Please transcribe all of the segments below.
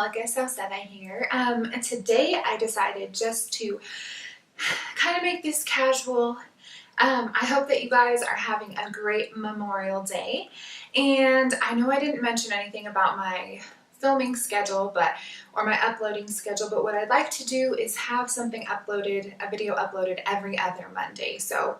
Anjelica, Sauceda here. Today I decided just to kind of make this casual. I hope that you guys are having a great Memorial Day. And I know I didn't mention anything about my filming schedule, or my uploading schedule, but what I'd like to do is have something uploaded, a video uploaded every other Monday. So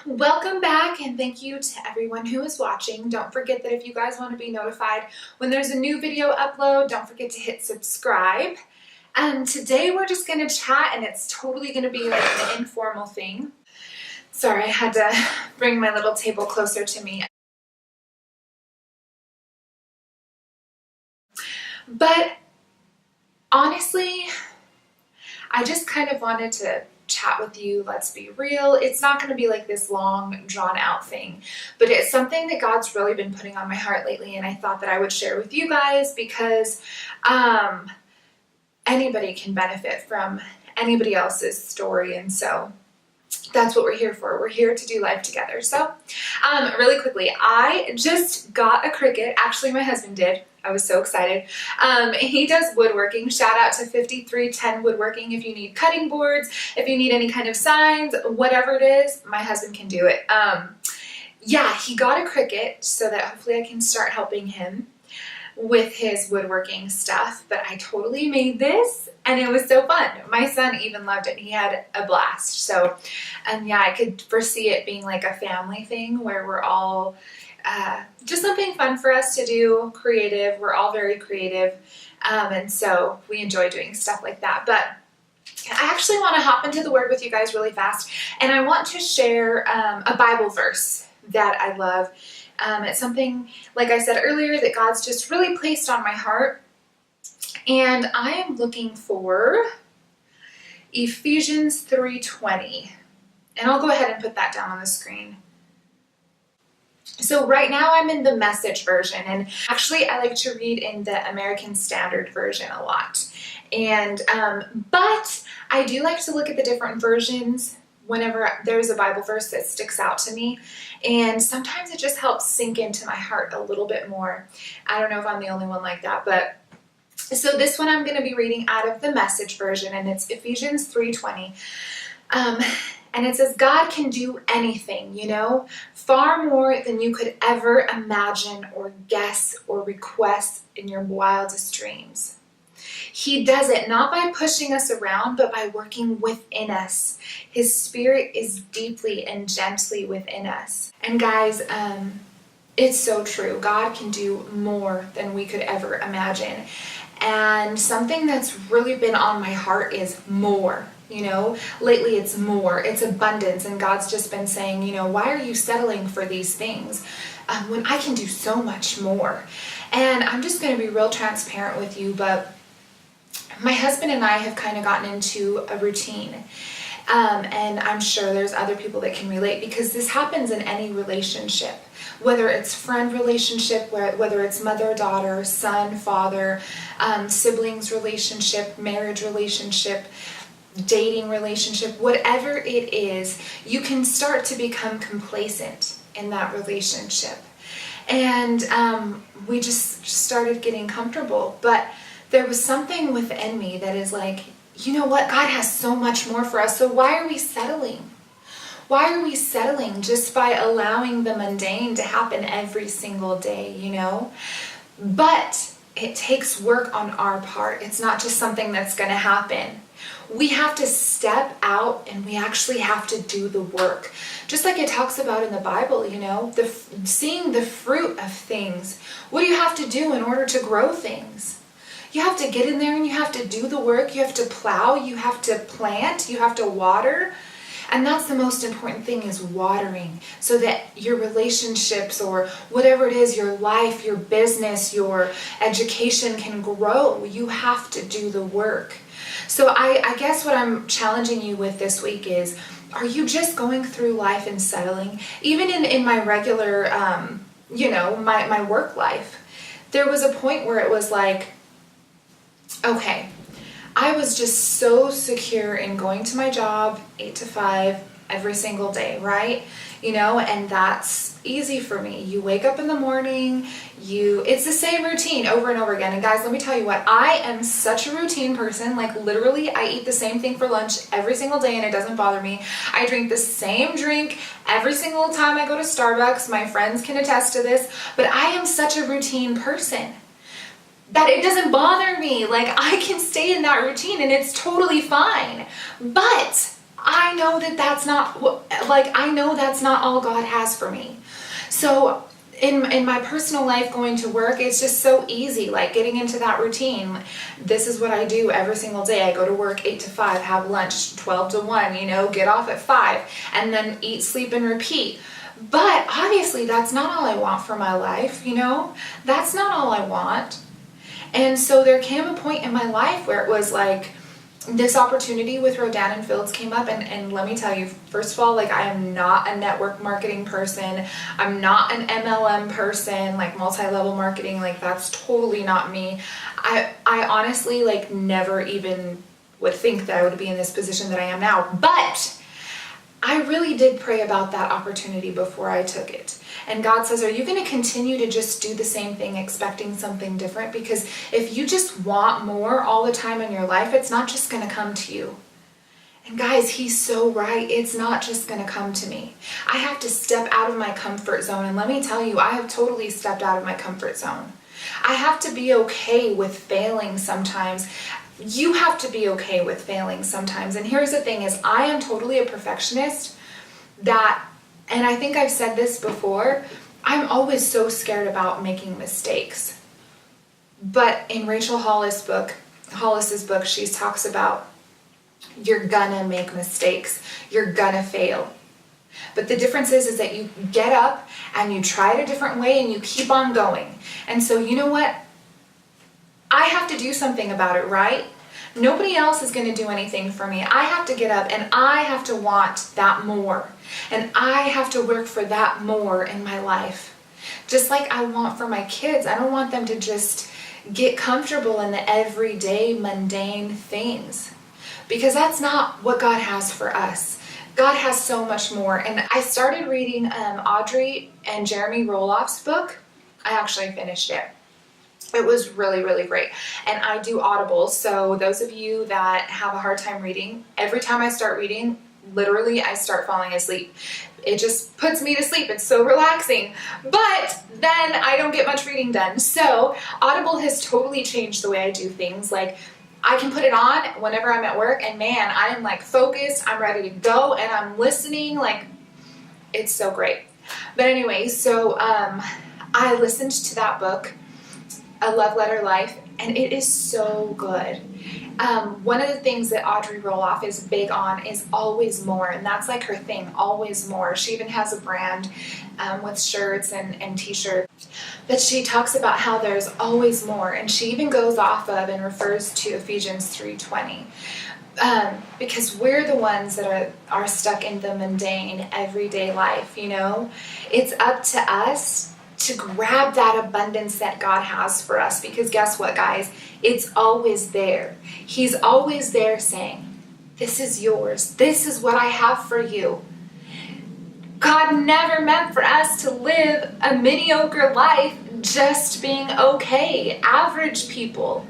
welcome back, and thank you to everyone who is watching. Don't forget that if you guys want to be notified when there's a new video upload, don't forget to hit subscribe. Today we're just going to chat, and it's totally going to be like an informal thing. Sorry, I had to bring my little table closer to me. But honestly, I just kind of wanted to chat with you. Let's be real. It's not going to be like this long, drawn out thing, but it's something that God's really been putting on my heart lately, and I thought that I would share with you guys because anybody can benefit from anybody else's story, and so that's what we're here for. We're here to do life together. So really quickly, I just got a Cricut. Actually, my husband did. I was so excited. He does woodworking. Shout out to 5310 Woodworking. If you need cutting boards, if you need any kind of signs, whatever it is, my husband can do it. Yeah, he got a Cricut so that hopefully I can start helping him with his woodworking stuff. But I totally made this, and it was so fun. My son even loved it. He had a blast. So, yeah, I could foresee it being like a family thing where we're all just something fun for us to do, creative. We're all very creative, and so we enjoy doing stuff like that. But I actually want to hop into the Word with you guys really fast, and I want to share a Bible verse that I love. It's something, like I said earlier, that God's just really placed on my heart, and I am looking for Ephesians 3:20, and I'll go ahead and put that down on the screen. So right now I'm in the Message version, and actually I like to read in the American Standard Version a lot. And but I do like to look at the different versions whenever there's a Bible verse that sticks out to me, and sometimes it just helps sink into my heart a little bit more. I don't know if I'm the only one like that, but so this one I'm going to be reading out of the Message version, and it's Ephesians 3:20. And it says, God can do anything, far more than you could ever imagine or guess or request in your wildest dreams. He does it not by pushing us around, but by working within us. His Spirit is deeply and gently within us. And guys, it's so true. God can do more than we could ever imagine. And something that's really been on my heart is more. Lately it's more, it's abundance, and God's just been saying, why are you settling for these things when I can do so much more? And I'm just going to be real transparent with you, but my husband and I have kind of gotten into a routine, and I'm sure there's other people that can relate, because this happens in any relationship, whether it's friend relationship, whether it's mother, daughter, son, father, siblings relationship, marriage relationship, dating relationship, whatever it is, you can start to become complacent in that relationship. And we just started getting comfortable. But there was something within me that is like, you know what? God has so much more for us. So why are we settling? Why are we settling just by allowing the mundane to happen every single day, But it takes work on our part. It's not just something that's going to happen. We have to step out, and we actually have to do the work. Just like it talks about in the Bible, seeing the fruit of things. What do you have to do in order to grow things? You have to get in there and you have to do the work. You have to plow, you have to plant, you have to water. And that's the most important thing, is watering, so that your relationships, or whatever it is, your life, your business, your education can grow. You have to do the work. So I guess what I'm challenging you with this week is, are you just going through life and settling? Even in my regular, my work life, there was a point where it was like, okay, I was just so secure in going to my job 8 to 5 every single day, right? You know, and that's easy for me. You wake up in the morning, it's the same routine over and over again. And guys, let me tell you what, I am such a routine person. Like literally, I eat the same thing for lunch every single day and it doesn't bother me. I drink the same drink every single time I go to Starbucks. My friends can attest to this, but I am such a routine person that it doesn't bother me. Like I can stay in that routine and it's totally fine. But I know that that's not I know that's not all God has for me. So in my personal life, going to work, it's just so easy, like getting into that routine. This is what I do every single day. I go to work 8 to 5, have lunch 12 to 1, you know, get off at 5, and then eat, sleep, and repeat. But obviously that's not all I want for my life, you know? That's not all I want. And so there came a point in my life where it was like, this opportunity with Rodan and Fields came up, and let me tell you, first of all, like I am not a network marketing person. I'm not an MLM person, like multi-level marketing, like that's totally not me. I honestly like never even would think that I would be in this position that I am now, but I really did pray about that opportunity before I took it. And God says, are you going to continue to just do the same thing expecting something different? Because if you just want more all the time in your life, it's not just going to come to you. And guys, he's so right. It's not just going to come to me. I have to step out of my comfort zone. And let me tell you, I have totally stepped out of my comfort zone. I have to be okay with failing sometimes. You have to be okay with failing sometimes. And here's the thing is, I am totally a perfectionist and I think I've said this before, I'm always so scared about making mistakes. But in Rachel Hollis's book, she talks about you're gonna make mistakes. You're gonna fail. But the difference is that you get up and you try it a different way and you keep on going. And so you know what? I have to do something about it, right? Nobody else is going to do anything for me. I have to get up and I have to want that more. And I have to work for that more in my life. Just like I want for my kids. I don't want them to just get comfortable in the everyday mundane things. Because that's not what God has for us. God has so much more. And I started reading Audrey and Jeremy Roloff's book. I actually finished it. It was really, really great. And I do Audible, so those of you that have a hard time reading, every time I start reading, literally I start falling asleep. It just puts me to sleep. It's so relaxing. But then I don't get much reading done. So Audible has totally changed the way I do things. Like I can put it on whenever I'm at work and man, I am like focused, I'm ready to go and I'm listening. Like it's so great. But anyway, so I listened to that book, A Love Letter Life, and it is so good. One of the things that Audrey Roloff is big on is always more, and that's like her thing, always more. She even has a brand with shirts and t-shirts, but she talks about how there's always more, and she even goes off of and refers to Ephesians 3:20. Because we're the ones that are stuck in the mundane everyday life, you know? It's up to us to grab that abundance that God has for us, because guess what, guys? It's always there. He's always there saying, this is yours. This is what I have for you. God never meant for us to live a mediocre life just being okay, average people.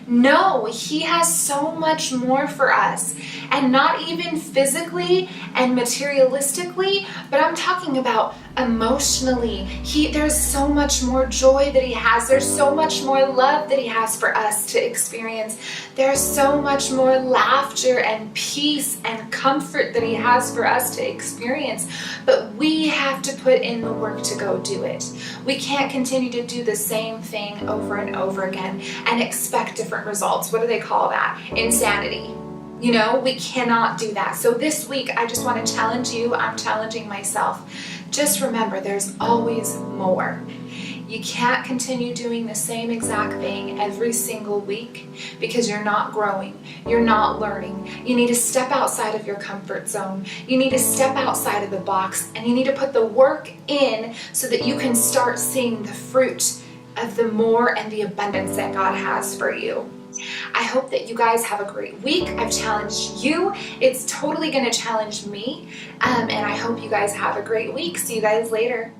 No, he has so much more for us, and not even physically and materialistically, but I'm talking about emotionally. There's so much more joy that he has. There's so much more love that he has for us to experience. There's so much more laughter and peace and comfort that he has for us to experience, but we have to put in the work to go do it. We can't continue to do the same thing over and over again and expect different results. What do they call that? Insanity. You know, we cannot do that. So this week, I just want to challenge you. I'm challenging myself. Just remember, there's always more. You can't continue doing the same exact thing every single week because you're not growing, you're not learning. You need to step outside of your comfort zone. You need to step outside of the box, and you need to put the work in so that you can start seeing the fruit of the more and the abundance that God has for you. I hope that you guys have a great week. I've challenged you. It's totally going to challenge me. And I hope you guys have a great week. See you guys later.